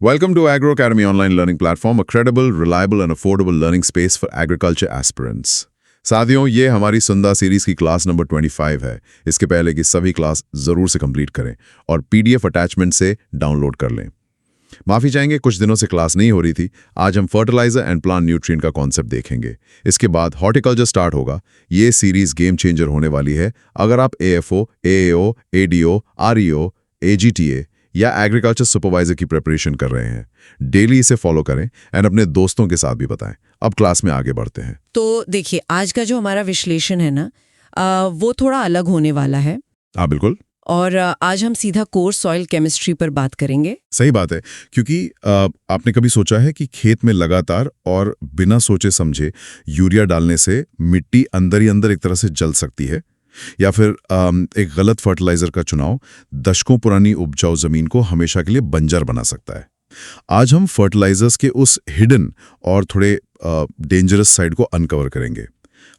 Welcome to Agro Academy online learning platform, a credible, reliable and affordable learning space for agriculture aspirants. साथियों, ये हमारी सुंदर series की class number 25 है। इसके पहले की सभी क्लास जरूर से कंप्लीट करें और पीडीएफ अटैचमेंट से डाउनलोड कर लें। माफी चाहेंगे, कुछ दिनों से क्लास नहीं हो रही थी। आज हम फर्टिलाइजर एंड प्लांट न्यूट्रिएंट का कॉन्सेप्ट देखेंगे। इसके बाद हॉर्टिकल्चर स्टार्ट होगा। ये सीरीज गेम चेंजर होने वाली है। अगर आप AFO, AAO, ADO, REO, AGTA या एग्रीकल्चर सुपरवाइजर की प्रिपरेशन कर रहे हैं, डेली इसे फॉलो करें एंड अपने दोस्तों के साथ भी बताएं। अब क्लास में आगे बढ़ते हैं। तो देखिए, आज का जो हमारा विश्लेषण है ना, वो थोड़ा अलग होने वाला है। हाँ बिल्कुल। और आज हम सीधा कोर सॉइल केमिस्ट्री पर बात करेंगे। सही बात है, क्योंकि आपने कभी सोचा है कि खेत में लगातार और बिना सोचे समझे यूरिया डालने से मिट्टी अंदर ही अंदर एक तरह से जल सकती है, या फिर एक गलत फर्टिलाइजर का चुनाव दशकों पुरानी उपजाऊ जमीन को हमेशा के लिए बंजर बना सकता है। आज हम फर्टिलाइजर्स के उस हिडन और थोड़े डेंजरस साइड को अनकवर करेंगे।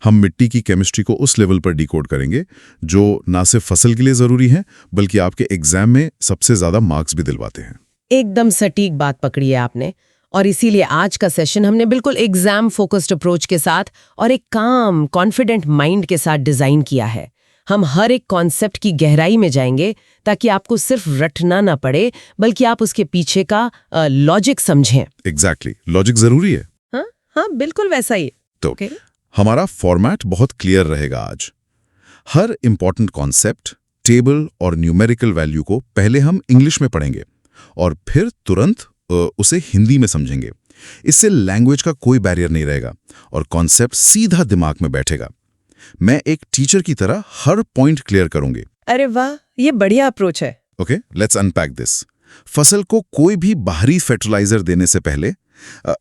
हम मिट्टी की केमिस्ट्री को उस लेवल पर डिकोड करेंगे जो ना सिर्फ फसल के लिए जरूरी है, बल्कि आपके एग्जाम में सबसे ज्यादा मार्क्स भी दिलवाते हैं। एकदम सटीक बात पकड़ी है आपने, और इसीलिए आज का सेशन हमने बिल्कुल एग्जाम फोकस्ड अप्रोच के साथ और एक काम कॉन्फिडेंट माइंड के साथ डिजाइन किया है। हम हर एक कॉन्सेप्ट की गहराई में जाएंगे ताकि आपको सिर्फ रटना ना पड़े, बल्कि आप उसके पीछे का लॉजिक समझें। एग्जैक्टली, लॉजिक जरूरी है। हाँ, बिल्कुल वैसा ही। तो हमारा फॉर्मेट बहुत क्लियर रहेगा आज। हर इंपॉर्टेंट कॉन्सेप्ट, टेबल और न्यूमेरिकल वैल्यू को पहले हम इंग्लिश में पढ़ेंगे और फिर तुरंत उसे हिंदी में समझेंगे। इससे लैंग्वेज का कोई बैरियर नहीं रहेगा और कॉन्सेप्ट सीधा दिमाग में बैठेगा। मैं एक टीचर की तरह हर पॉइंट क्लियर करूंगी। अरे वाह, ये बढ़िया अप्रोच है। Okay, let's unpack this. फसल को कोई भी बाहरी फर्टिलाइजर देने से पहले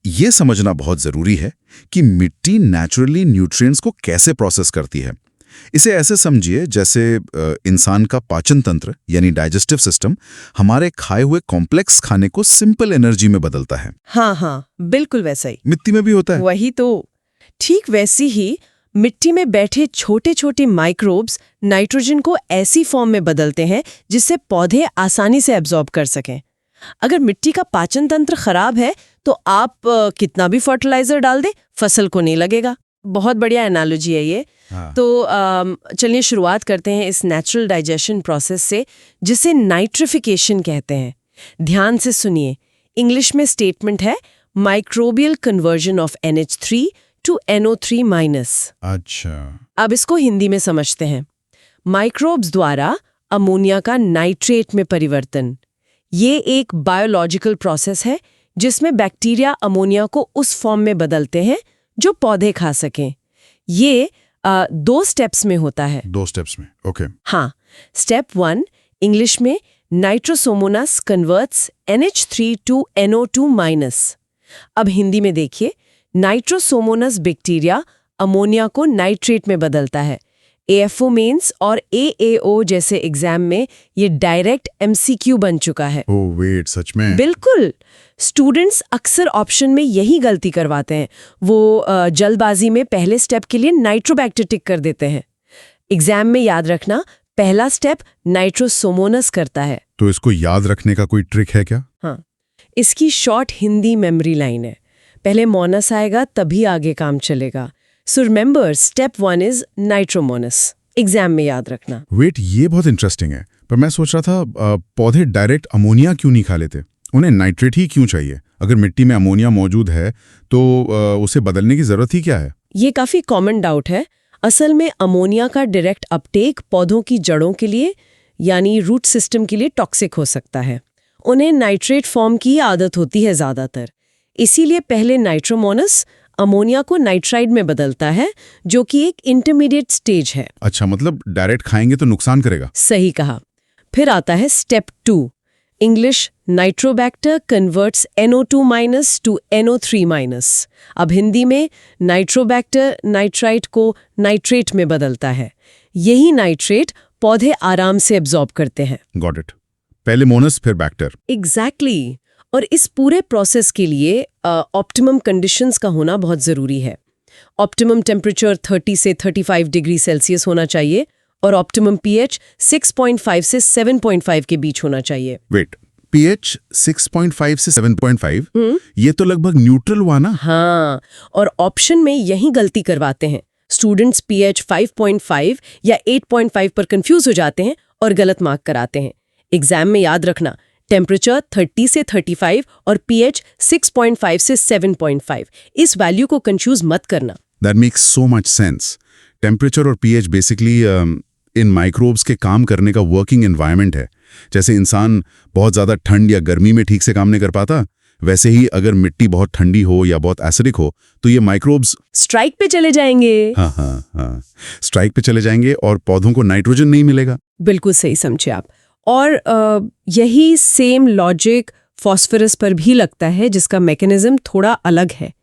यह समझना बहुत जरूरी है कि मिट्टी नेचुरली न्यूट्रिएंट्स को कैसे प्रोसेस करती है। इसे ऐसे समझिए जैसे इंसान का पाचन तंत्र यानी डाइजेस्टिव सिस्टम हमारे खाए हुए कॉम्प्लेक्स खाने को सिंपल एनर्जी में बदलता है। हाँ, बिल्कुल वैसा ही मिट्टी में भी होता है। वही तो। ठीक वैसी ही मिट्टी में बैठे छोटे छोटे माइक्रोब्स नाइट्रोजन को ऐसी फॉर्म में बदलते हैं जिससे पौधे आसानी से एब्जॉर्ब कर सकें। अगर मिट्टी का पाचन तंत्र खराब है तो आप कितना भी फर्टिलाइजर डाल दें, फसल को नहीं लगेगा। बहुत बढ़िया एनालॉजी है ये। हाँ। तो चलिए शुरुआत करते हैं इस नेचुरल डाइजेशन प्रोसेस से, जिसे नाइट्रिफिकेशन कहते हैं। ध्यान से सुनिए, इंग्लिश में स्टेटमेंट है microbial conversion of NH3 to NO3-। अच्छा, अब इसको हिंदी में समझते हैं। माइक्रोब्स द्वारा अमोनिया का नाइट्रेट में परिवर्तन। ये एक बायोलॉजिकल प्रोसेस है जिसमें बैक्टीरिया अमोनिया को उस फॉर्म में बदलते हैं जो पौधे खा सकें। ये 2 स्टेप्स में होता है। 2 स्टेप्स में, ओके। हाँ, स्टेप 1 इंग्लिश में Nitrosomonas converts NH3 to NO2-। अब हिंदी में देखिए, नाइट्रोसोमोनास बैक्टीरिया अमोनिया को नाइट्रेट में बदलता है। AFO मेंस और AAO जैसे एग्जाम में ये डायरेक्ट MCQ बन चुका है। ओह वेट, सच में? बिल्कुल। स्टूडेंट्स अक्सर ऑप्शन में यही गलती करवाते हैं। वो जल्दबाजी में पहले स्टेप के लिए नाइट्रोबैक्टर टिक कर देते हैं। एग्जाम में याद रखना, पहला स्टेप नाइट्रोसोमोनास करता है। तो इसको याद रखने का कोई ट्रिक है क्या? हाँ, इसकी शॉर्ट हिंदी मेमोरी लाइन है। पहले मोनस आएगा तभी आगे काम चलेगा। So remember, step 1 is nitrosomonas. Exam में याद रखना। वेट, ये बहुत इंटरेस्टिंग है। पर मैं सोच रहा था पौधे डायरेक्ट अमोनिया क्यों नहीं खा लेते? उन्हें नाइट्रेट ही क्यों चाहिए? अगर मिट्टी में अमोनिया मौजूद है तो उसे बदलने की जरूरत ही क्या है? ये काफी कॉमन डाउट है। असल में अमोनिया का डायरेक्ट अपटेक पौधों की जड़ों के लिए यानी रूट सिस्टम के लिए टॉक्सिक हो सकता है। उन्हें नाइट्रेट फॉर्म की आदत होती है ज्यादातर। इसीलिए पहले नाइट्रोमोनस अमोनिया को नाइट्राइड में बदलता है, जो कि एक इंटरमीडिएट स्टेज है। अच्छा, मतलब डायरेक्ट खाएंगे तो नुकसान करेगा। सही कहा। फिर आता है step 2 English Nitrobacter converts NO2- to NO3-। अब हिंदी में नाइट्रोबैक्टर नाइट्राइट को नाइट्रेट में बदलता है। यही नाइट्रेट पौधे आराम से एब्जॉर्ब करते हैं। Got it. पहले मोनस फिर बैक्टर। एग्जैक्टली। और इस पूरे प्रोसेस के लिए ऑप्टिमम कंडीशंस का होना बहुत ज़रूरी है। ऑप्टिमम टेम्परेचर 30 से 35 डिग्री सेल्सियस होना चाहिए और ऑप्टिमम pH 6.5 से 7.5 के बीच होना चाहिए। वेट, pH 6.5 से 7.5 ये तो लगभग न्यूट्रल हुआ ना। हाँ, और ऑप्शन में यही गलती करवाते हैं। स्टूडेंट्स pH 5.5 या 8.5 पर कंफ्यूज हो जाते हैं और गलत मार्क कराते हैं। एग्जाम में याद रखना, टेम्परेचर 30 से 35 और pH 6.5 से 7.5, इस वैल्यू को कंफ्यूज मत करना। That makes so much sense. Temperature और pH बेसिकली इन माइक्रोब्स के काम करने का वर्किंग एनवायरनमेंट है। जैसे इंसान बहुत ज़्यादा ठंड या गर्मी में ठीक से काम नहीं कर पाता, वैसे ही अगर मिट्टी बहुत ठंडी हो या बहुत एसिडिक हो तो ये माइक्रोब्स स्ट्राइक पे चले जाएंगे। हाँ, स्ट्राइक पे चले जाएंगे और पौधों को नाइट्रोजन नहीं मिलेगा। बिल्कुल सही समझे आप। और यही सेम लॉजिक फॉस्फोरस पर भी लगता है, जिसका मैकेनिज्म थोड़ा अलग है।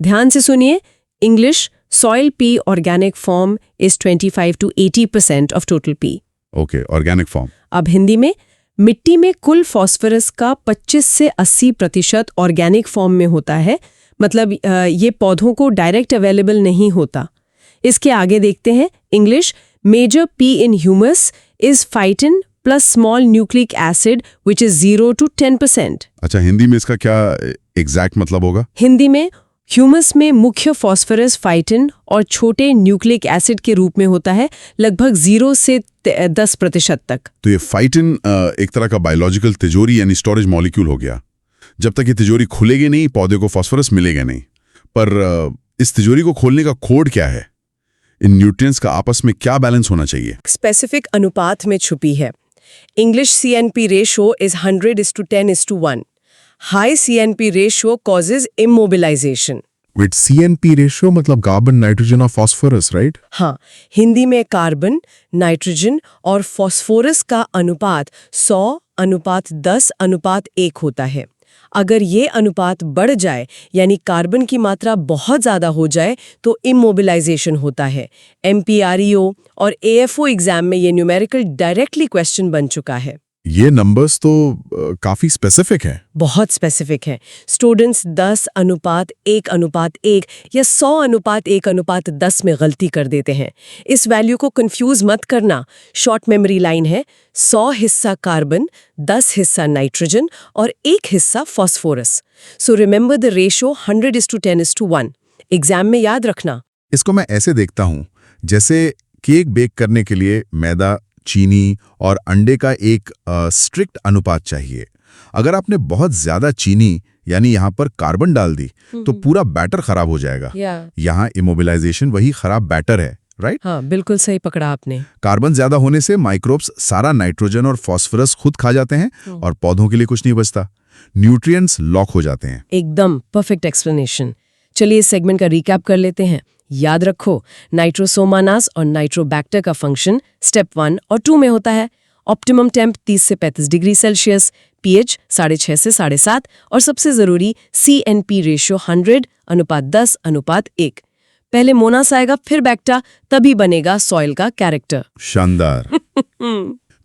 ध्यान से सुनिए। English soil P organic form is 25 to 80% of total P. Okay, organic form. अब हिंदी में मिट्टी में कुल फॉस्फोरस का 25 से 80% ऑर्गेनिक फॉर्म में होता है। मतलब ये पौधों को डायरेक्ट अवेलेबल नहीं होता। इसके आगे देखते हैं। English major P in humus is phytin plus small nucleic acid which is 0 to 10%. अच्छा, हिंदी में इसका क्या एग्जैक्ट मतलब होगा? हिंदी में ह्यूमस में मुख्य फॉस्फोरस फाइटिन और छोटे न्यूक्लिक एसिड के रूप में होता है, लगभग 0 से 10% तक। तो ये फाइटिन एक तरह का बायोलॉजिकल तिजोरी यानी स्टोरेज मॉलिक्यूल हो गया। जब तक ये तिजोरी खुलेगी नहीं, पौधे को फॉस्फोरस मिलेगा नहीं। पर इस तिजोरी को खोलने का कोड क्या है? इन न्यूट्रिएंट्स का आपस में क्या बैलेंस होना चाहिए? स्पेसिफिक अनुपात में छुपी है। English CNP ratio is 100:10:1. High CNP ratio causes immobilization. With CNP ratio मतलब कार्बन, नाइट्रोजन और फास्फोरस, राइट? हाँ, हिंदी में कार्बन, नाइट्रोजन और फास्फोरस का अनुपात 100:10:1 होता है। अगर ये अनुपात बढ़ जाए, यानी कार्बन की मात्रा बहुत ज़्यादा हो जाए, तो इमोबिलाइजेशन होता है। MPREO और AFO एग्जाम में ये न्यूमेरिकल डायरेक्टली क्वेश्चन बन चुका है। ये नंबर्स तो काफी स्पेसिफिक है। बहुत स्पेसिफिक है। स्टूडेंट्स 10:1:1 या 100:1:10 में गलती कर देते हैं। इस वैल्यू को कंफ्यूज मत करना। शॉर्ट मेमोरी लाइन है 100 हिस्सा कार्बन, 10 हिस्सा नाइट्रोजन और 1 हिस्सा phosphorus. So remember the ratio 100:10:1। Exam में याद रखना। इसको मैं ऐसे देखता हूँ, जैसे केक बेक करने के लिए मैदा, चीनी और अंडे का एक स्ट्रिक्ट अनुपात चाहिए। अगर आपने बहुत ज्यादा चीनी यानी यहाँ पर कार्बन डाल दी तो पूरा बैटर खराब हो जाएगा। यहाँ इमोबिलाइजेशन वही खराब बैटर है, राइट? हाँ, बिल्कुल सही पकड़ा आपने। कार्बन ज्यादा होने से माइक्रोब्स सारा नाइट्रोजन और फास्फोरस खुद खा जाते हैं और पौधों के लिए कुछ नहीं बचता। न्यूट्रिएंट्स लॉक हो जाते हैं। एकदम परफेक्ट एक्सप्लेनेशन। चलिए इस सेगमेंट का रिकैप कर लेते हैं। याद रखो, नाइट्रोसोमानास और नाइट्रोबैक्टर का फंक्शन स्टेप 1 और 2 में होता है। ऑप्टिमम टेम्प 30 से 35 डिग्री सेल्सियस, pH 6.5 से 7.5 और सबसे जरूरी CNP रेशियो 100:10:1। पहले मोनास आएगा, फिर बैक्टा, तभी बनेगा सॉइल का कैरेक्टर। शानदार।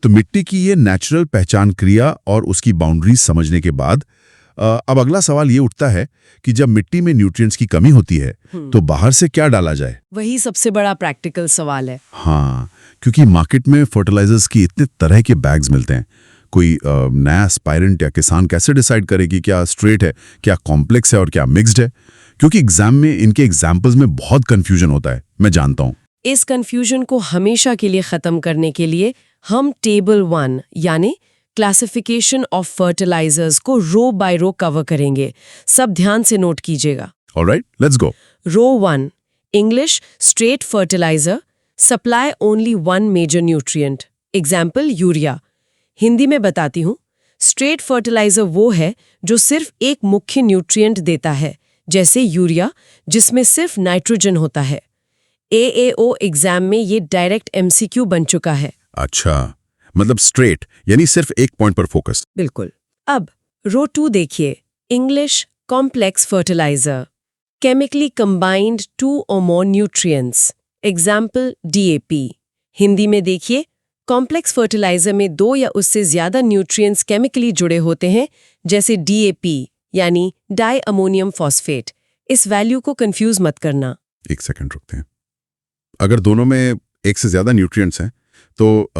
तो मिट्टी की ये नेचुरल पहचान क्रिया और उसकी बाउंड्रीज समझने के बाद अब अगला सवाल ये उठता है कि जब मिट्टी में न्यूट्रिएंट्स की कमी होती है तो बाहर से क्या डाला जाए? वही सबसे बड़ा प्रैक्टिकल सवाल है। हाँ, क्योंकि मार्केट में फर्टिलाइजर्स की इतने तरह के बैग्स मिलते हैं। कोई नया एस्पायरेंट या किसान कैसे डिसाइड करे कि क्या स्ट्रेट है, क्या कॉम्प्लेक्स है और क्या मिक्स्ड है? क्योंकि एग्जाम में इनके एग्जाम्पल्स में बहुत कंफ्यूजन होता है, मैं जानता हूँ। इस कंफ्यूजन को हमेशा के लिए खत्म करने के लिए हम टेबल 1 यानी क्लासिफिकेशन ऑफ फर्टिलाइजर्स को रो बाय रो कवर करेंगे। सब ध्यान से नोट कीजिएगा। Alright, let's go. Row 1 English straight fertiliser supply only 1 major nutrient, example urea. Hindi में बताती हूँ, स्ट्रेट फर्टिलाइजर वो है जो सिर्फ एक मुख्य न्यूट्रिएंट देता है, जैसे यूरिया जिसमें सिर्फ नाइट्रोजन होता है। AAO एग्जाम में ये डायरेक्ट MCQ बन चुका है। अच्छा, मतलब स्ट्रेट यानी सिर्फ एक पॉइंट पर फोकस। बिल्कुल। अब रो 2 देखिए, English complex fertiliser chemically combined 2 or more nutrients, example DAP। Hindi में देखिए, कॉम्प्लेक्स फर्टिलाइजर में 2 या उससे ज्यादा न्यूट्रिएंट्स केमिकली जुड़े होते हैं, जैसे DAP यानी डाई अमोनियम फॉस्फेट। इस वैल्यू को कंफ्यूज मत करना। एक सेकंड रुकते हैं। अगर दोनों में एक से ज्यादा न्यूट्रिएंट्स हैं तो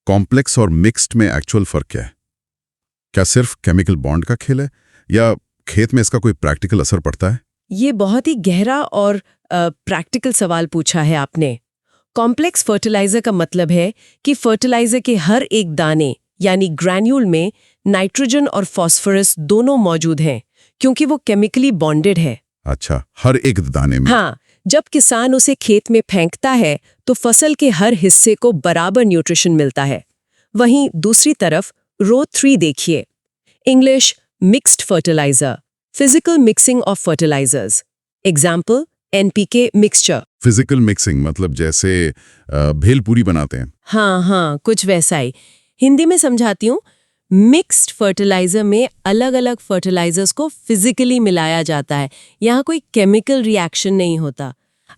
कॉम्प्लेक्स और मिक्स्ड में एक्चुअल फर्क क्या है? क्या सिर्फ केमिकल बॉन्ड का खेल है या खेत में इसका कोई प्रैक्टिकल असर पड़ता है? ये बहुत ही गहरा और प्रैक्टिकल सवाल पूछा है आपने। कॉम्प्लेक्स फर्टिलाइजर का मतलब है कि फर्टिलाइजर के हर एक दाने यानी ग्रैन्यूल में नाइट्रोजन और फास्फोरस दोनों मौजूद हैं, क्योंकि वो केमिकली बॉन्डेड है। अच्छा, हर एक दाने में। हाँ, जब किसान उसे खेत में फेंकता है तो फसल के हर हिस्से को बराबर न्यूट्रिशन मिलता है। वहीं दूसरी तरफ रो 3 देखिए, English mixed fertiliser, physical mixing of fertilisers, example NPK mixture. Physical mixing मतलब जैसे भेलपूरी बनाते हैं। हाँ, कुछ वैसा ही। हिंदी में समझाती हूँ। मिक्स्ड फर्टिलाइजर में अलग अलग फर्टिलाइजर्स को फिजिकली मिलाया जाता है। यहाँ कोई केमिकल रिएक्शन नहीं होता।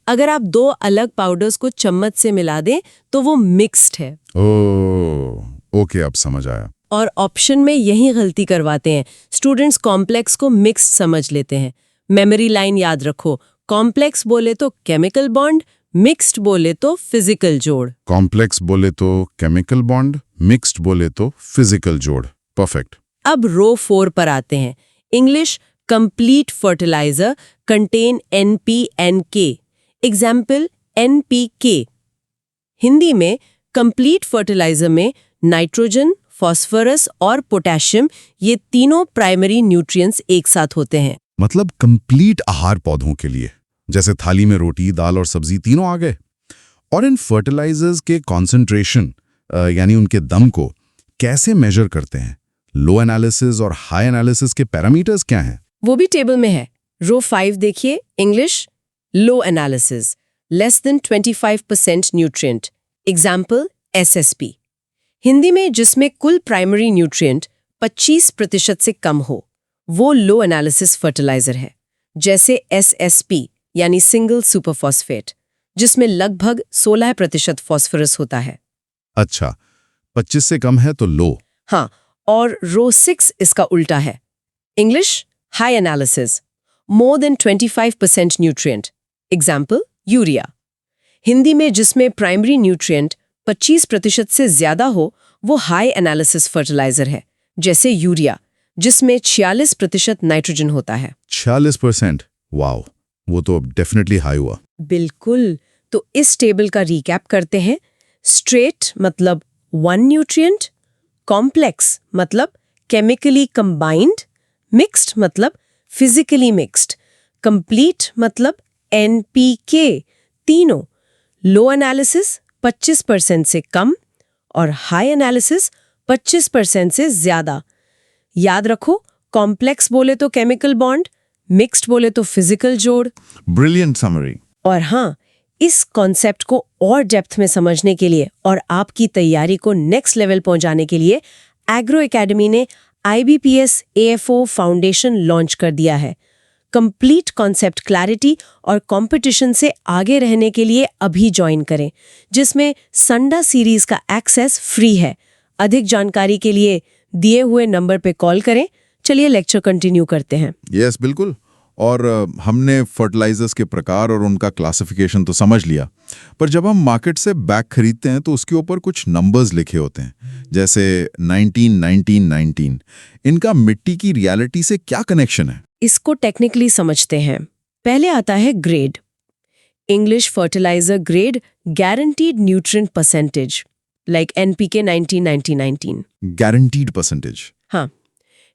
अगर आप 2 अलग पाउडर्स को चम्मच से मिला दें तो वो मिक्स्ड है। ओके, अब समझ आया। और ऑप्शन में यही गलती करवाते हैं। स्टूडेंट्स कॉम्प्लेक्स को मिक्स्ड समझ लेते हैं। मेमोरी लाइन याद रखो, कॉम्प्लेक्स बोले तो केमिकल बॉन्ड, मिक्स्ड बोले तो फिजिकल जोड़। कॉम्प्लेक्स बोले तो केमिकल बॉन्ड, मिक्स्ड बोले तो फिजिकल जोड़। परफेक्ट। अब रो 4 पर आते हैं। English complete fertiliser contain NP&K, example NPK। Hindi में कंप्लीट फर्टिलाइजर में नाइट्रोजन, फास्फोरस और पोटेशियम, ये तीनों प्राइमरी न्यूट्रिएंट्स एक साथ होते हैं। मतलब कंप्लीट आहार पौधों के लिए, जैसे थाली में रोटी, दाल और सब्जी तीनों आ गए। और इन फर्टिलाइजर्स के कॉन्सेंट्रेशन यानी उनके दम को कैसे मेजर करते हैं? लो एनालिसिस और हाई एनालिसिस के पैरामीटर्स क्या हैं? वो भी टेबल में है। रो 5 देखिए, English low analysis, less than 25% nutrient, example SSP। Hindi में जिसमें कुल प्राइमरी न्यूट्रिएंट 25% से कम हो, वो लो एनालिसिस फर्टिलाइजर है। जैसे SSP यानी सिंगल सुपरफॉस्फेट, जिसमें लगभग 16% फास्फोरस होता है। अच्छा, 25 से कम है तो लो। हाँ, और रो 6 इसका उल्टा है। English high analysis, more than 25% nutrient, example urea. Hindi में जिसमें प्राइमरी न्यूट्रिएंट 25% से ज्यादा हो, वो हाई एनालिसिस फर्टिलाइजर है। जैसे यूरिया, जिसमें 46% नाइट्रोजन होता है। 46%? वाओ, वो तो डेफिनेटली हाई हुआ। बिल्कुल। तो इस टेबल का रिकैप करते हैं। स्ट्रेट मतलब 1 न्यूट्रिएंट, कॉम्प्लेक्स मतलब केमिकली कंबाइंड, मिक्स्ड मतलब फिजिकली मिक्स्ड, कंप्लीट मतलब NPK तीनों, लो एनालिसिस 25% से कम और हाई एनालिसिस 25% से ज्यादा। याद रखो, कॉम्प्लेक्स बोले तो केमिकल बॉन्ड, मिक्स्ड बोले तो फिजिकल जोड़। Brilliant summary. और हाँ, इस कॉन्सेप्ट को और डेप्थ में समझने के लिए और आपकी तैयारी को नेक्स्ट लेवल पहुंचाने के लिए एग्रो एकेडमी ने IBPS AFO फाउंडेशन लॉन्च कर दिया है। कंप्लीट कॉन्सेप्ट क्लैरिटी और कंपटीशन से आगे रहने के लिए अभी ज्वाइन करें, जिसमें संडा सीरीज का एक्सेस फ्री है। अधिक जानकारी के लिए दिए हुए नंबर पे कॉल करें। चलिए लेक्चर कंटिन्यू करते हैं। यस, बिल्कुल। और हमने फर्टिलाइजर्स के प्रकार और उनका क्लासिफिकेशन तो समझ लिया, पर जब हम मार्केट से बैग खरीदते हैं तो उसके ऊपर कुछ नंबर्स लिखे होते हैं, जैसे 19-19-19। इनका मिट्टी की रियलिटी से क्या कनेक्शन है? इसको टेक्निकली समझते हैं। पहले आता है grade. English fertiliser grade guaranteed nutrient percentage, like NPK 19-19-19। Guaranteed percentage? हाँ,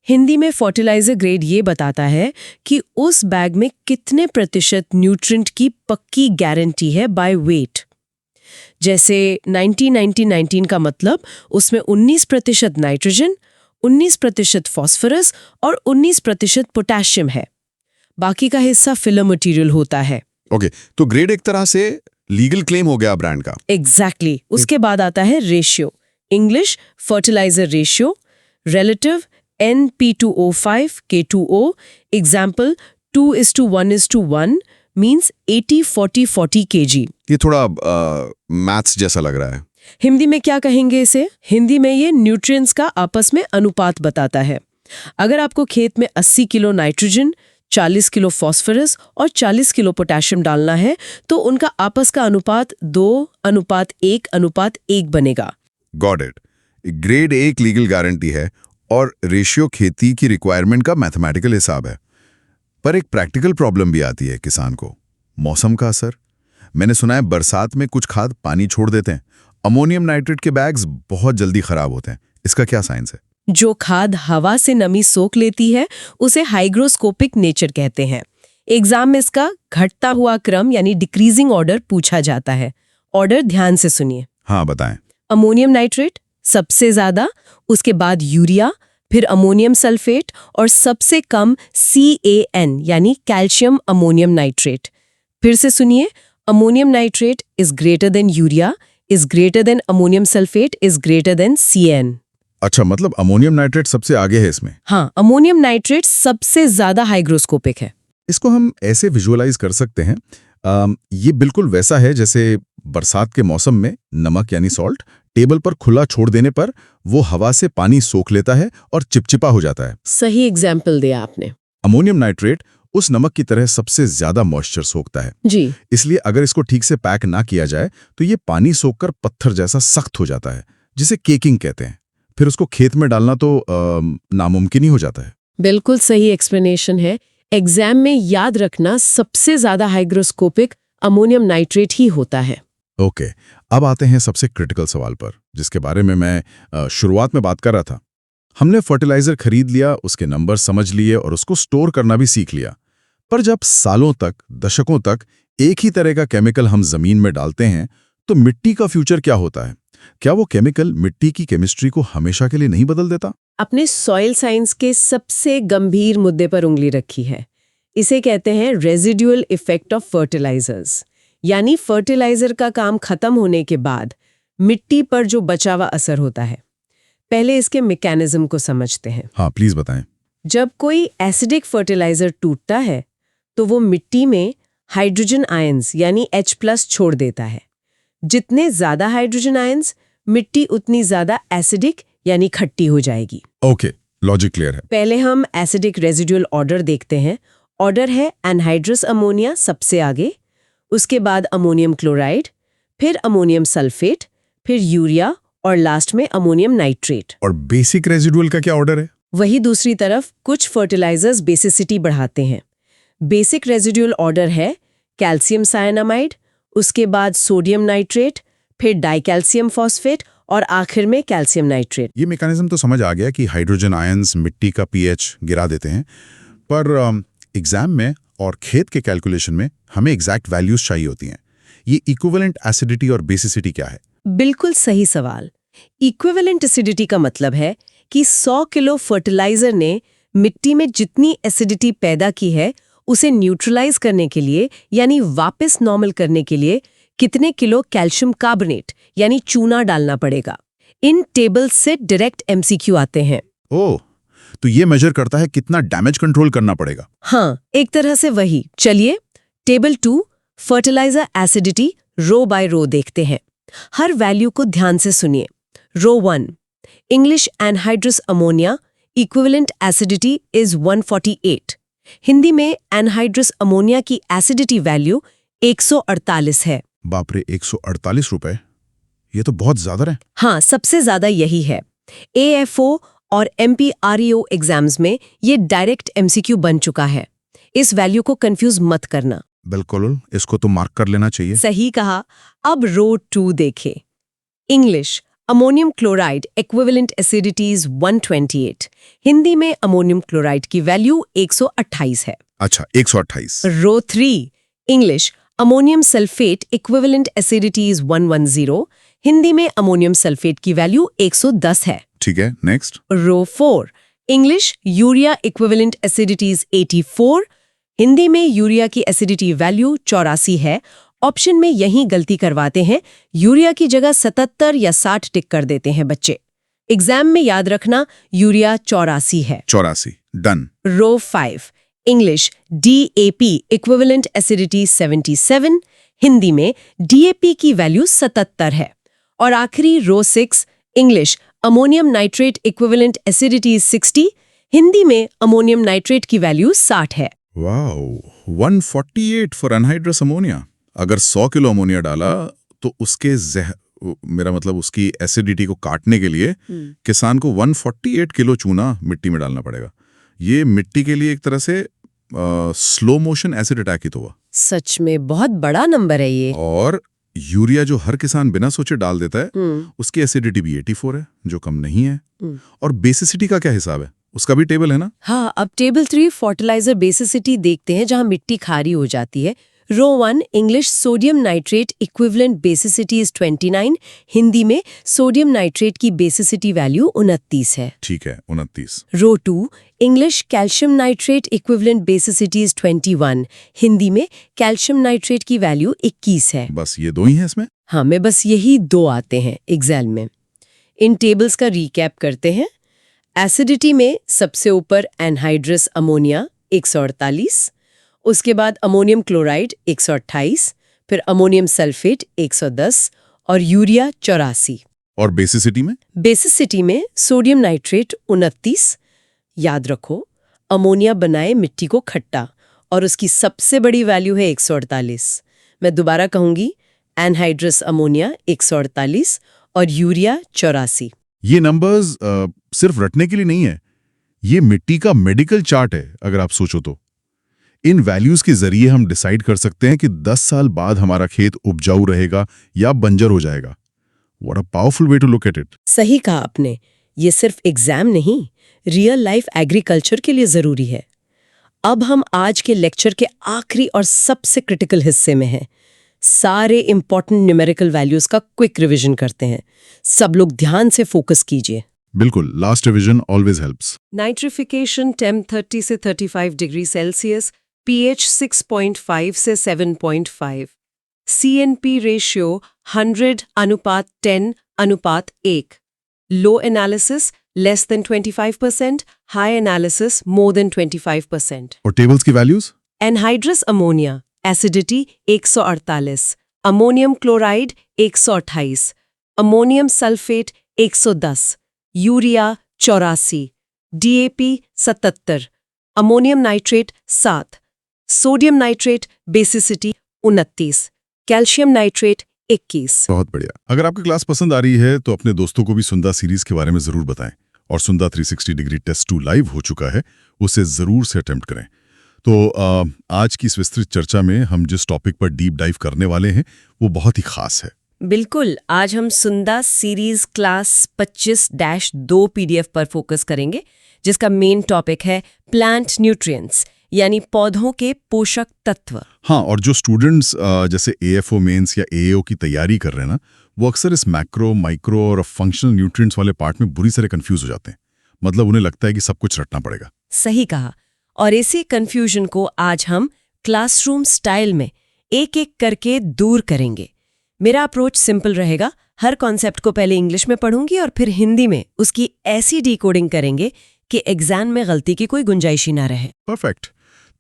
हिंदी में फर्टिलाइजर ग्रेड ये बताता है कि उस बैग में कितने प्रतिशत न्यूट्रिएंट की पक्की गारंटी है बाय वेट। जैसे 19-19-19 का मतलब उसमें 19% नाइट्रोजन, 19% फास्फोरस और 19% पोटेशियम है। बाकी का हिस्सा फिलर मटेरियल होता है। ओके, तो ग्रेड एक तरह से लीगल क्लेम हो गया ब्रांड का। एग्जैक्टली। उसके बाद आता है ratio. English fertiliser ratio, relative NP2O5 K2O, example 2:1:1 means 80-40-40 kg। ये थोड़ा मैथ्स जैसा लग रहा है। हिंदी में क्या कहेंगे इसे? हिंदी में ये न्यूट्रिएंट्स का आपस में अनुपात बताता है। अगर आपको खेत में 80 किलो नाइट्रोजन, 40 किलो फास्फोरस और 40 किलो पोटेशियम डालना है तो उनका आपस का अनुपात 2:1:1 बनेगा। Got it. Grade 1 legal guarantee है और रेशियो खेती की रिक्वायरमेंट का मैथमेटिकल हिसाब है। पर एक प्रैक्टिकल प्रॉब्लम भी आती है किसान को, मौसम का असर। मैंने सुना है बरसात में कुछ खाद पानी छोड़ देते हैं, अमोनियम नाइट्रेट के बैग्स बहुत जल्दी खराब होते हैं। इसका क्या साइंस है? जो खाद हवा से नमी सोख लेती है उसे हाइग्रोस्कोपिक नेचर कहते हैं। एग्जाम में इसका घटता हुआ क्रम यानी डिक्रीजिंग ऑर्डर पूछा जाता है। ऑर्डर ध्यान से सुनिए। हाँ, बताएं। अमोनियम नाइट्रेट सबसे ज्यादा, उसके बाद यूरिया, फिर अमोनियम सल्फेट और सबसे कम CAN यानी कैल्शियम अमोनियम नाइट्रेट। फिर से सुनिए, ammonium nitrate is greater than urea, is greater than ammonium sulphate, is greater than CAN। अच्छा, मतलब अमोनियम नाइट्रेट सबसे आगे है इसमें। हाँ, अमोनियम नाइट्रेट सबसे ज्यादा हाइग्रोस्कोपिक है। इसको हम ऐसे विजुअलाइज कर सकते हैं, ये बिल्कुल वैसा है जैसे बरसात के मौसम में नमक यानी सॉल्ट टेबल पर खुला छोड़ देने पर वो हवा से पानी सोख लेता है और चिपचिपा हो जाता है। सही एग्जाम्पल दिया आपने। अमोनियम नाइट्रेट उस नमक की तरह सबसे ज्यादा मॉइस्चर सोखता है जी। इसलिए अगर इसको ठीक से पैक ना किया जाए तो ये पानी सोखकर पत्थर जैसा सख्त हो जाता है, जिसे केकिंग कहते हैं। फिर उसको खेत में डालना तो नामुमकिन ही हो जाता है। बिल्कुल सही एक्सप्लेनेशन है। एग्जाम में याद रखना सबसे ज्यादा हाइग्रोस्कोपिक अमोनियम नाइट्रेट ही होता है। ओके, अब आते हैं सबसे क्रिटिकल सवाल पर, जिसके बारे में मैं शुरुआत में बात कर रहा था। हमने फर्टिलाइजर खरीद लिया, उसके नंबर समझ लिए और उसको स्टोर करना भी सीख लिया। पर जब सालों तक, दशकों तक एक ही तरह का केमिकल हम जमीन में डालते हैं तो मिट्टी का फ्यूचर क्या होता है? क्या वो केमिकल मिट्टी की केमिस्ट्री को हमेशा के लिए नहीं बदल देता? अपने सॉइल साइंस के सबसे गंभीर मुद्दे पर उंगली रखी है। इसे कहते हैं रेजिडुअल इफेक्ट ऑफ फर्टिलाइजर्स, यानी फर्टिलाइजर का काम खत्म होने के बाद मिट्टी पर जो बचा हुआ असर होता है। पहले इसके मैकेनिज्म को समझते हैं। हाँ, प्लीज बताएं। जब कोई एसिडिक फर्टिलाइजर टूटता है तो वो मिट्टी में हाइड्रोजन आयंस यानी H+ छोड़ देता है। जितने ज्यादा हाइड्रोजन आयंस, मिट्टी उतनी ज्यादा एसिडिक यानी खट्टी हो जाएगी। ओके, लॉजिक क्लियर है। पहले हम एसिडिक रेजिडुअल ऑर्डर देखते हैं। ऑर्डर है एनहाइड्रस अमोनिया सबसे आगे, उसके बाद अमोनियम क्लोराइड, फिर अमोनियम सल्फेट, फिर यूरिया और लास्ट में अमोनियम नाइट्रेट। और बेसिक रेजिडुअल का क्या ऑर्डर है? वही दूसरी तरफ कुछ फर्टिलाइजर्स बेसिसिटी बढ़ाते हैं। बेसिक रेजिडुअल ऑर्डर है कैल्शियम साइनामाइड, उसके बाद सोडियम नाइट्रेट, फिर डाइकैल्शियम फॉस्फेट और आखिर में कैल्शियम नाइट्रेट। ये मैकेनिज्म तो समझ आ गया कि हाइड्रोजन आयंस मिट्टी का पीएच गिरा देते हैं, पर एग्जाम में और खेत के कैलकुलेशन में हमें एग्जैक्ट वैल्यूज चाहिए होती हैं। ये इक्विवेलेंट एसिडिटी और बेसिसिटी क्या है? बिल्कुल सही सवाल। इक्विवेलेंट एसिडिटी का मतलब है कि 100 किलो फर्टिलाइजर ने मिट्टी में जितनी एसिडिटी पैदा की है उसे न्यूट्रलाइज करने के लिए यानी वापस नॉर्मल करने के लिए कितने किलो कैल्शियम कार्बोनेट यानी चूना डालना पड़ेगा। इन टेबल से डायरेक्ट MCQ आते हैं। ओह, तो ये मेजर करता है कितना डैमेज कंट्रोल करना पड़ेगा। हाँ, एक तरह से वही। चलिए टेबल 2 फर्टिलाइजर एसिडिटी रो बाय रो देखते हैं। हर वैल्यू को ध्यान से सुनिए। रो 1 English anhydrous ammonia equivalent acidity is 148। Hindi में एनहाइड्रस अमोनिया की एसिडिटी वैल्यू 148 है। बाप रे, 148 रुपए, ये तो बहुत ज्यादा है। हाँ, सबसे ज्यादा यही है। AFO और MPREO एग्जाम्स में ये डायरेक्ट MCQ बन चुका है। इस वैल्यू को कंफ्यूज मत करना। बिल्कुल, इसको तो मार्क कर लेना चाहिए। सही कहा। अब रो 2 देखें। English ammonium chloride equivalent acidity is 128। Hindi में अमोनियम क्लोराइड की वैल्यू 128 है। अच्छा, 128। Row 3 English ammonium sulphate equivalent acidity is 110। Hindi में अमोनियम सल्फेट की वैल्यू 110 है। ठीक है, next. Row 4 English urea equivalent acidity is 84। Hindi में यूरिया की एसिडिटी वैल्यू 84 है। ऑप्शन में यही गलती करवाते हैं, यूरिया की जगह 77 या 60 टिक कर देते हैं बच्चे। एग्जाम में याद रखना यूरिया 84 है। 84, डन। रो 5 English DAP equivalent acidity 77। Hindi में DAP की वैल्यू 77 है। और आखिरी रो 6 English ammonium nitrate equivalent acidity 60। Hindi में अमोनियम नाइट्रेट की वैल्यू 60 है। Wow, 148 for anhydrous ammonia. अगर 100 किलो अमोनिया डाला तो उसके मेरा मतलब उसकी एसिडिटी को काटने के लिए किसान को 148 किलो चूना मिट्टी में डालना पड़ेगा। ये मिट्टी के लिए एक तरह से स्लो मोशन एसिड अटैक ही तो हुआ। सच में बहुत बड़ा नंबर है ये। और यूरिया जो हर किसान बिना सोचे डाल देता है उसकी एसिडिटी भी 84 है, जो कम नहीं है। और बेसिसिटी का क्या हिसाब है, उसका भी टेबल है ना? हाँ, अब टेबल 3 फर्टिलाइजर बेसिसिटी देखते हैं, जहां मिट्टी खारी हो जाती है। रो 1 English sodium nitrate equivalent basicity is 29। Hindi में सोडियम नाइट्रेट की बेसिसिटी वैल्यू 29 है। ठीक है, 29। रो 2 English calcium nitrate equivalent basicity is 21। Hindi में कैल्शियम नाइट्रेट की वैल्यू 21 है। बस ये दो ही हैं इसमें? हाँ, मैं बस यही 2 आते हैं एग्जाम में। इन टेबल्स का रिकैप करते हैं। एसिडिटी में सबसे ऊपर एनहाइड्रस अमोनिया 148, उसके बाद अमोनियम क्लोराइड 128, फिर अमोनियम सल्फेट 110 और यूरिया 84। और बेसिसिटी में? बेसिसिटी में सोडियम नाइट्रेट 29। याद रखो, अमोनिया बनाए मिट्टी को खट्टा और उसकी सबसे बड़ी वैल्यू है 148। मैं दोबारा कहूंगी, एनहाइड्रस अमोनिया 148 और यूरिया 84। ये नंबर्स सिर्फ रटने के लिए नहीं है, ये मिट्टी का मेडिकल चार्ट है अगर आप सोचो तो। इन वैल्यूज के जरिए हम डिसाइड कर सकते हैं कि 10 साल बाद हमारा खेत उपजाऊ रहेगा या बंजर हो जाएगा। What a powerful way to look at it. सही कहा आपने, ये सिर्फ एग्जाम नहीं, रियल लाइफ एग्रीकल्चर के लिए जरूरी है। अब हम आज के लेक्चर के आखिरी और सबसे क्रिटिकल हिस्से में हैं। सारे इंपॉर्टेंट न्यूमेरिकल वैल्यूज का क्विक रिवीजन करते हैं। सब लोग ध्यान से फोकस कीजिए। बिल्कुल, last revision always helps. Nitrification temp 30 से 35 डिग्री सेल्सियस, pH 6.5 से 7.5, CNP ratio 100:10:1, low analysis less than 25%, high analysis more than 25%। और टेबल्स की values? Anhydrous ammonia acidity 148, ammonium chloride 128, ammonium sulphate 110, urea 84, DAP 77, ammonium nitrate 7, sodium nitrate basicity 29, calcium nitrate 21। बहुत बढ़िया। अगर आपकी class पसंद आ रही है तो अपने दोस्तों को भी सुंदा सीरीज के बारे में जरूर बताएं। और सुंदा 360 डिग्री टेस्ट 2 लाइव हो चुका है, उसे जरूर से अटेम्प्ट करें। तो आज की इस विस्तृत चर्चा में हम जिस टॉपिक पर डीप डाइव करने वाले हैं वो बहुत ही खास है। बिल्कुल, आज हम सुंदा सीरीज क्लास 25-2 PDF पर फोकस करेंगे, जिसका मेन टॉपिक है प्लांट न्यूट्रिएंट्स, यानी पौधों के पोषक तत्व। हाँ, और जो स्टूडेंट्स जैसे AFO मेंस या AAO की तैयारी कर रहे हैं ना, वो अक्सर इस मैक्रो, माइक्रो और फंक्शनल न्यूट्रिएंट्स वाले पार्ट में बुरी तरह कंफ्यूज हो जाते हैं। मतलब उन्हें लगता है कि सब कुछ रटना पड़ेगा। सही कहा। और इसी कंफ्यूजन को आज हम क्लासरूम स्टाइल में एक एक करके दूर करेंगे। मेरा अप्रोच सिंपल रहेगा, हर कॉन्सेप्ट को पहले इंग्लिश में पढ़ूंगी और फिर हिंदी में उसकी ऐसी डिकोडिंग करेंगे कि एग्जाम में गलती की कोई गुंजाइश ही ना रहे। परफेक्ट।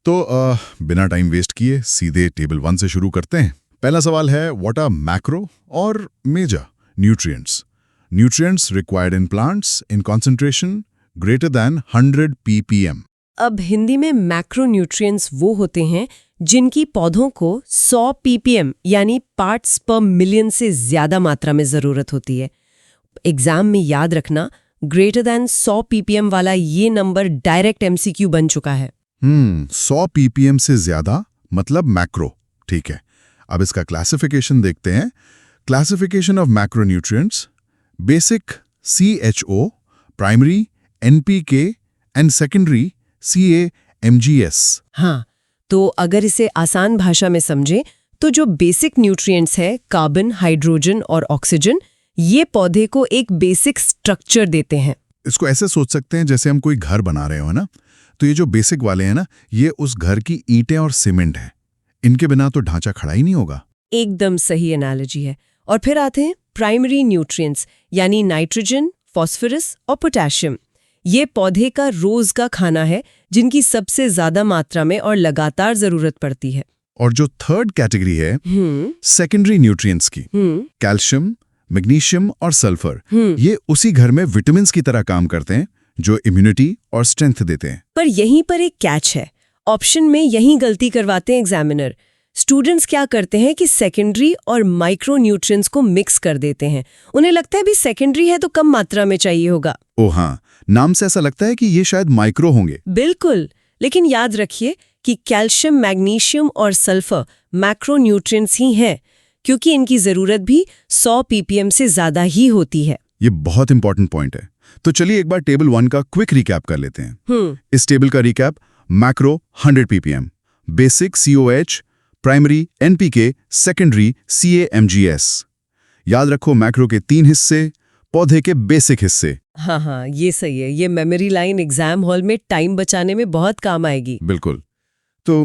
तो बिना टाइम वेस्ट किए सीधे टेबल 1 से शुरू करते हैं। पहला सवाल है, व्हाट आर मैक्रो और major nutrients? Nutrients required in plants in concentration greater than 100 ppm। अब हिंदी में मैक्रोन्यूट्रिएंट्स वो होते हैं जिनकी पौधों को 100 ppm यानी पार्ट्स पर मिलियन से ज्यादा मात्रा में जरूरत होती है। एग्जाम में याद रखना, ग्रेटर देन 100 ppm वाला ये नंबर डायरेक्ट MCQ बन चुका है। 100 ppm से ज्यादा मतलब मैक्रो। ठीक है, अब इसका क्लासिफिकेशन देखते हैं। Classification of macronutrients: basic CHO, primary NPK and secondary CA-MGS। हाँ, तो अगर इसे आसान भाषा में समझें तो जो बेसिक न्यूट्रिएंट्स है, कार्बन, हाइड्रोजन और ऑक्सीजन, ये पौधे को एक बेसिक स्ट्रक्चर देते हैं। इसको ऐसे सोच सकते हैं जैसे हम कोई घर बना रहे हो ना, तो ये जो बेसिक वाले हैं ना, ये उस घर की ईंटें और सीमेंट है। इनके बिना तो ढांचा खड़ा ही नहीं होगा। एकदम सही एनालॉजी है। और फिर आते हैं प्राइमरी न्यूट्रिएंट्स, यानी नाइट्रोजन, फास्फोरस और पोटेशियम। ये पौधे का रोज का खाना है, जिनकी सबसे ज्यादा मात्रा में और लगातार जरूरत पड़ती है। और जो थर्ड कैटेगरी है सेकेंडरी न्यूट्रिएंट्स की, कैल्शियम, मैग्नीशियम और सल्फर, ये उसी घर में विटामिन्स की तरह काम करते हैं जो इम्यूनिटी और स्ट्रेंथ देते हैं। पर यहीं पर एक कैच है, ऑप्शन में यहीं गलती करवाते हैं एग्जामिनर। स्टूडेंट्स क्या करते हैं कि सेकेंडरी और माइक्रो न्यूट्रिएंट्स को मिक्स कर देते हैं। उन्हें लगता है भी सेकेंडरी है तो कम मात्रा में चाहिए होगा। ओ हाँ, नाम से ऐसा लगता है कि ये शायद माइक्रो होंगे। बिल्कुल, लेकिन याद रखिए कि कैल्शियम, मैग्नीशियम और सल्फर मैक्रो न्यूट्रिएंट्स ही हैं, क्योंकि इनकी जरूरत भी 100 ppm से ज्यादा ही होती है। ये बहुत इंपॉर्टेंट पॉइंट है। तो चलिए एक बार टेबल 1 का क्विक रिकैप कर लेते हैं। इस टेबल का recap: macro 100 ppm, basic COH, primary NPK, secondary CAMGS। याद रखो मैक्रो के 3 हिस्से, पौधे के बेसिक हिस्से। हाँ, ये सही है। ये मेमोरी लाइन एग्जाम हॉल में टाइम बचाने में बहुत काम आएगी। बिल्कुल। तो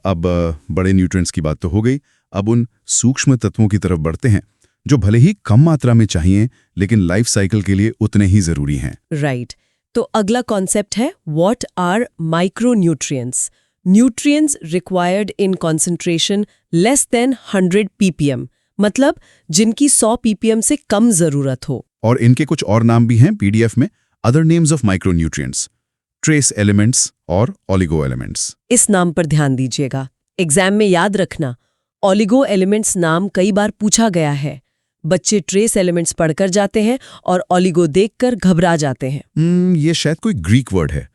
अब बड़े न्यूट्रिएंट्स की बात तो हो गई। अब उन सूक्ष्म तत्वों की तरफ बढ़ते हैं जो भले ही कम मात्रा में चाहिए लेकिन लाइफ साइकिल के लिए उतने ही जरूरी हैं। राइट। तो अगला कॉन्सेप्ट है what are micro nutrients. Nutrients required in concentration less than 100 ppm, मतलब जिनकी 100 ppm से कम जरूरत हो। और इनके कुछ और नाम भी हैं PDF में: other names of micro nutrients, trace elements और ओलिगो एलिमेंट्स। इस नाम पर ध्यान दीजिएगा, एग्जाम में याद रखना। ओलिगो एलिमेंट्स नाम कई बार पूछा गया है। बच्चे ट्रेस एलिमेंट्स पढ़कर जाते हैं और ओलिगो देखकर घबरा जाते हैं। ये शायद कोई ग्रीक वर्ड है।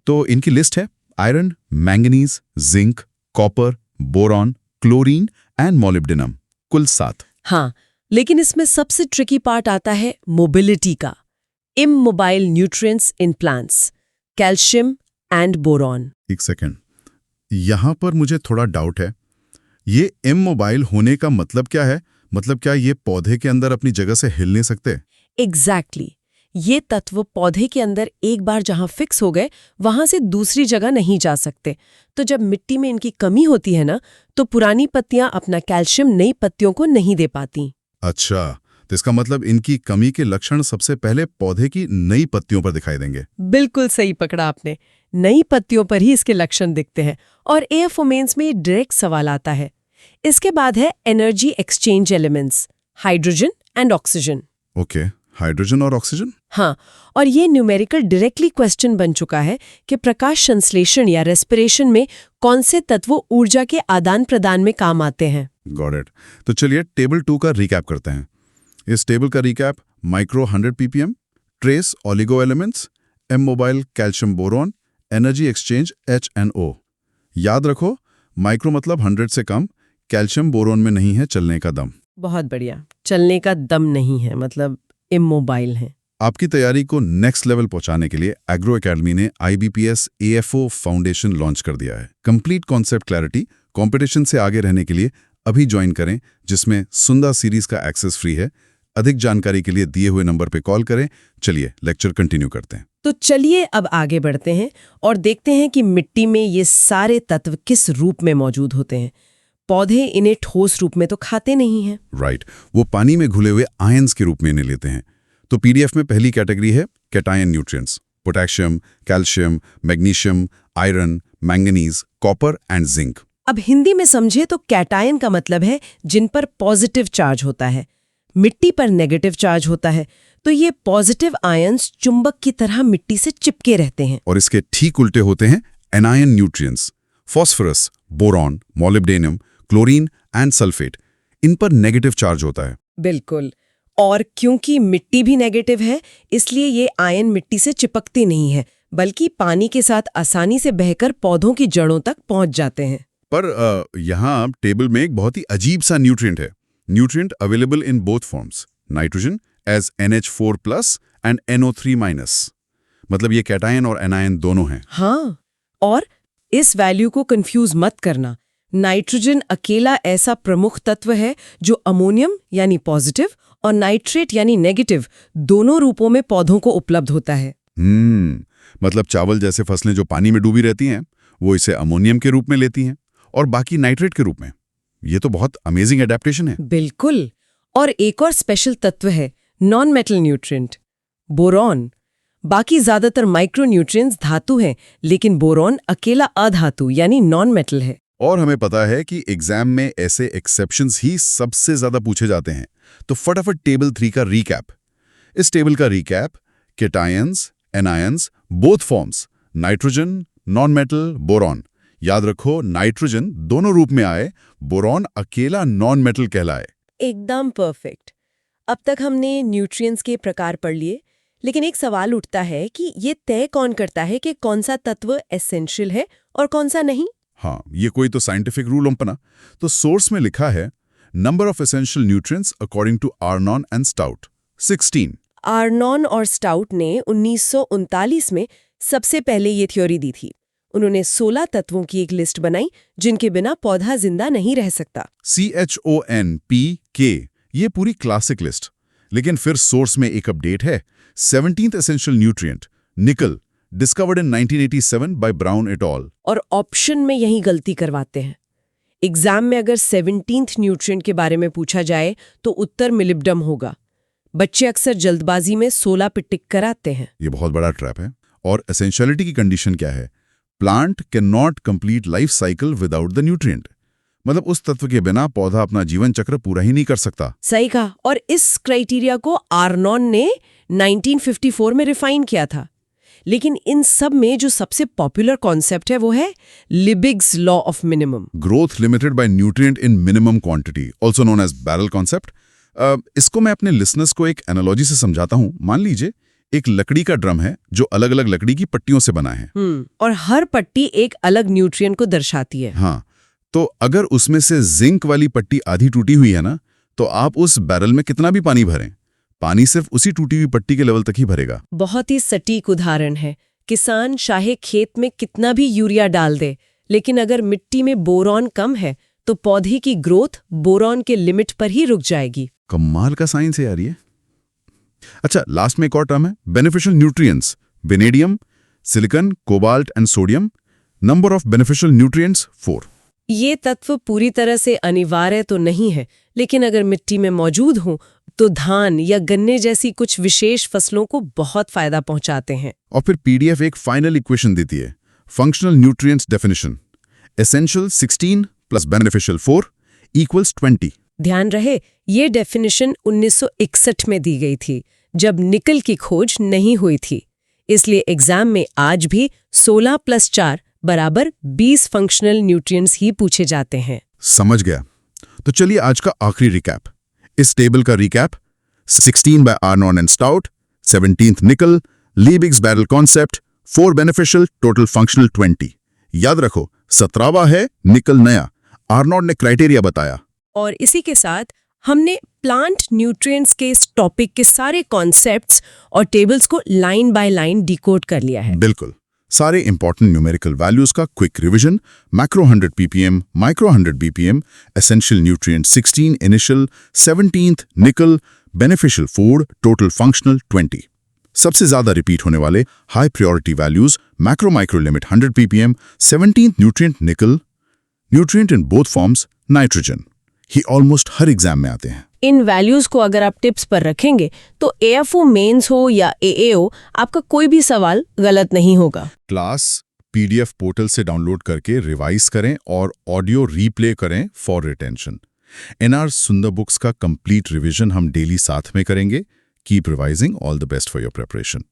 तो इनकी लिस्ट है: iron, manganese, zinc, copper, boron, chlorine and molybdenum. कुल 7। हाँ, लेकिन इसमें सबसे ट्रिकी पार्ट आता है मोबिलिटी का। Immobile nutrients in plants, calcium and boron. एक सेकेंड, यहां पर मुझे थोड़ा डाउट है। ये इमोबाइल होने का मतलब क्या है? मतलब क्या ये पौधे के अंदर अपनी जगह से हिल नहीं सकते? एग्जैक्टली। ये तत्व पौधे के अंदर एक बार जहां फिक्स हो गए वहां से दूसरी जगह नहीं जा सकते। तो जब मिट्टी में इनकी कमी होती है ना, तो पुरानी पत्तियां अपना कैल्शियम नई पत्तियों को नहीं दे पाती। अच्छा, तो इसका मतलब इनकी कमी के लक्षण सबसे पहले पौधे की नई पत्तियों पर दिखाई देंगे। बिल्कुल सही पकड़ा आपने। नई पत्तियों पर ही इसके लक्षण दिखते हैं। और एयरफोमेंस में डायरेक्ट सवाल आता है। इसके बाद है energy exchange elements, hydrogen and oxygen. Okay, hydrogen और ऑक्सीजन। हाँ, और ये न्यूमेरिकल डायरेक्टली क्वेश्चन बन चुका है कि प्रकाश संश्लेषण या रेस्पिरेशन में कौन से तत्व ऊर्जा के आदान प्रदान में काम आते हैं। Got it. तो चलिए टेबल 2 का रिकैप करते हैं। इस टेबल का recap: micro 100 ppm, trace oligo elements, immobile calcium boron, energy exchange HNO। याद रखो, माइक्रो मतलब 100 से कम, कैल्शियम बोरॉन में नहीं है चलने का दम। बहुत बढ़िया, चलने का दम नहीं है, मतलब इमोबाइल है। आपकी तैयारी को नेक्स्ट लेवल पहुंचाने के लिए एग्रो एकेडमी ने IBPS AFO फाउंडेशन लॉन्च कर दिया है। कंप्लीट कॉन्सेप्ट क्लैरिटी, कंपटीशन से आगे रहने के लिए अभी ज्वाइन करें, जिसमें सुंदर सीरीज का एक्सेस फ्री है। अधिक जानकारी के लिए दिए हुए नंबर पर कॉल करें। चलिए लेक्चर कंटिन्यू करते हैं। तो चलिए अब आगे बढ़ते हैं और देखते हैं कि मिट्टी में ये सारे तत्व किस रूप में मौजूद होते हैं। पौधे इन्हें ठोस रूप में तो खाते नहीं हैं। राइट, वो पानी में घुले हुए आयंस के रूप में इन्हें लेते हैं। तो PDF में पहली कैटेगरी है cation nutrients: potassium, calcium, magnesium, iron, manganese, copper and zinc. अब हिंदी में समझे तो कैटायन का मतलब है जिन पर पॉजिटिव चार्ज होता है, मिट्टी पर नेगेटिव चार्ज होता है। तो ये पॉजिटिव आयंस चुंबक की तरह मिट्टी से चिपके रहते हैं। और इसके ठीक उल्टे होते हैं anion nutrients: phosphorus, boron, molybdenum, chlorine and sulphate. इन पर नेगेटिव चार्ज होता है। बिल्कुल। और क्योंकि मिट्टी भी नेगेटिव है, इसलिए ये आयन मिट्टी से चिपकते नहीं है, बल्कि पानी के साथ आसानी से बहकर पौधों की जड़ों तक पहुंच जाते हैं। पर यहाँ टेबल में एक बहुत ही अजीब सा न्यूट्रिएंट है। Nutrient available in both forms: nitrogen as NH4+ and NO3-। मतलब ये कैटायन और एनायन दोनों हैं। हाँ, और इस वैल्यू को कंफ्यूज मत करना। नाइट्रोजन अकेला ऐसा प्रमुख तत्व है जो अमोनियम यानी पॉजिटिव और नाइट्रेट यानी नेगेटिव दोनों रूपों में पौधों को उपलब्ध होता है। मतलब चावल जैसे फसलें जो पानी में डूबी रहती हैं, वो इसे अमोनियम के रूप में लेती हैं और बाकी नाइट्रेट के रूप में। ये तो बहुत अमेजिंग एडेप्टेशन है। बिल्कुल। और एक और स्पेशल तत्व है नॉन मेटल न्यूट्रिएंट, बोरॉन। बाकी ज्यादातर माइक्रो न्यूट्रिएंट्स धातु हैं, लेकिन बोरॉन अकेला अधातु यानी नॉन मेटल है। और हमें पता है कि एग्जाम में ऐसे एक्सेप्शंस ही सबसे ज्यादा पूछे जाते हैं। तो फटाफट टेबल 3 का रिकैप। इस टेबल का recap: cations, anions, both forms, nitrogen, non metal, boron. याद रखो, नाइट्रोजन दोनों रूप में आए, बोरॉन अकेला नॉन मेटल कहलाए। एकदम परफेक्ट। अब तक हमने न्यूट्रिएंट्स के प्रकार पढ़ लिए, लेकिन एक सवाल उठता है कि ये तय कौन करता है कि कौन सा तत्व एसेंशियल है और कौन सा नहीं? हाँ, ये कोई तो साइंटिफिक रूल अपना। तो सोर्स में लिखा है number of essential nutrients according to Arnon and Stout 16। Arnon और स्टाउट ने 1939 में सबसे पहले ये थ्योरी दी थी। उन्होंने 16 तत्वों की एक लिस्ट बनाई जिनके बिना पौधा जिंदा नहीं रह सकता। CHONPK, ये पूरी क्लासिक लिस्ट। लेकिन फिर सोर्स में एक अपडेट है। 17th essential nutrient nickel, discovered in 1987 by Brown et al. और ऑप्शन में यही गलती करवाते हैं। एग्जाम में अगर 17th न्यूट्रिएंट के बारे में पूछा जाए तो उत्तर मिलिब्डम होगा। बच्चे अक्सर जल्दबाजी में 16 पे टिक कराते हैं। ये बहुत बड़ा ट्रैप है। और एसेंशियलिटी की कंडीशन क्या है? Plant can not complete life cycle without the nutrient. मतलब उस तत्व के बिना पौधा अपना जीवन चक्र पूरा ही नहीं कर सकता। सही कहा। और इस क्राइटेरिया को आर्नॉन ने 1954 में रिफाइन किया था। लेकिन इन सब में जो सबसे पॉपुलर कॉन्सेप्ट है वो है Liebig's law of minimum. Growth limited by nutrient in minimum quantity, also known as barrel concept. इसको मैं अपने लिसनर्स को एक एनालॉजी से समझाता हूं। मान लीजिए एक लकड़ी का ड्रम है जो अलग अलग लकड़ी की पट्टियों से बना है। और हर पट्टी एक अलग न्यूट्रिएंट को दर्शाती है। हाँ, तो अगर उसमें से जिंक वाली पट्टी आधी टूटी हुई है ना, तो आप उस बैरल में कितना भी पानी भरें, पानी सिर्फ उसी टूटी हुई पट्टी के लेवल तक ही भरेगा। बहुत ही सटीक उदाहरण है। किसान चाहे खेत में कितना भी यूरिया डाल दे, लेकिन अगर मिट्टी में बोरॉन कम है तो पौधे की ग्रोथ बोरॉन के लिमिट पर ही रुक जाएगी। कमाल का साइंस है यार ये। अच्छा, लास्ट में एक और टर्म है, beneficial nutrients. Vanadium, silicon, cobalt and sodium. Number of beneficial nutrients 4। ये तत्व पूरी तरह से अनिवार्य तो नहीं है, लेकिन अगर मिट्टी में मौजूद हों तो धान या गन्ने जैसी कुछ विशेष फसलों को बहुत फायदा पहुंचाते हैं। और फिर पीडीएफ एक फाइनल इक्वेशन देती है, functional nutrients definition. Essential 16 plus beneficial 4 equals 20। ध्यान रहे, ये डेफिनेशन 1961 में दी गई थी, जब निकल की खोज नहीं हुई थी। इसलिए एग्जाम में आज भी 16 + 4 बराबर 20 फंक्शनल न्यूट्रिएंट्स ही पूछे जाते हैं। समझ गया। तो चलिए आज का आखिरी रिकैप। इस टेबल का recap: 16 by Arnon and Stout, 17th nickel, Liebig's barrel concept, 4 beneficial, total functional 20। याद रखो, 17वां है निकल नया, आर्नॉन ने क्राइटेरिया बताया। और इसी के साथ हमने प्लांट न्यूट्रिएंट्स के इस टॉपिक के सारे कॉन्सेप्ट्स और टेबल्स को लाइन बाय लाइन डिकोड कर लिया है। बिल्कुल, सारे इंपॉर्टेंट न्यूमेरिकल वैल्यूज का quick revision, macro 100 ppm, micro 100 bpm, essential nutrient 16 initial, 17th निकल, बेनिफिशियल 4, टोटल फंक्शनल 20। सबसे ज्यादा रिपीट होने वाले high priority values, macro micro limit 100 ppm, 17th nutrient nickel, nutrient in both forms, nitrogen, ही almost हर exam में आते हैं। इन वैल्यूज को अगर आप टिप्स पर रखेंगे तो AFO मेंस हो या AAO, आपका कोई भी सवाल गलत नहीं होगा। क्लास PDF पोर्टल से डाउनलोड करके रिवाइज करें और ऑडियो रीप्ले करें फॉर रिटेंशन। NR सुंदर बुक्स का कंप्लीट रिवीजन हम डेली साथ में करेंगे। Keep revising. All the best for your preparation.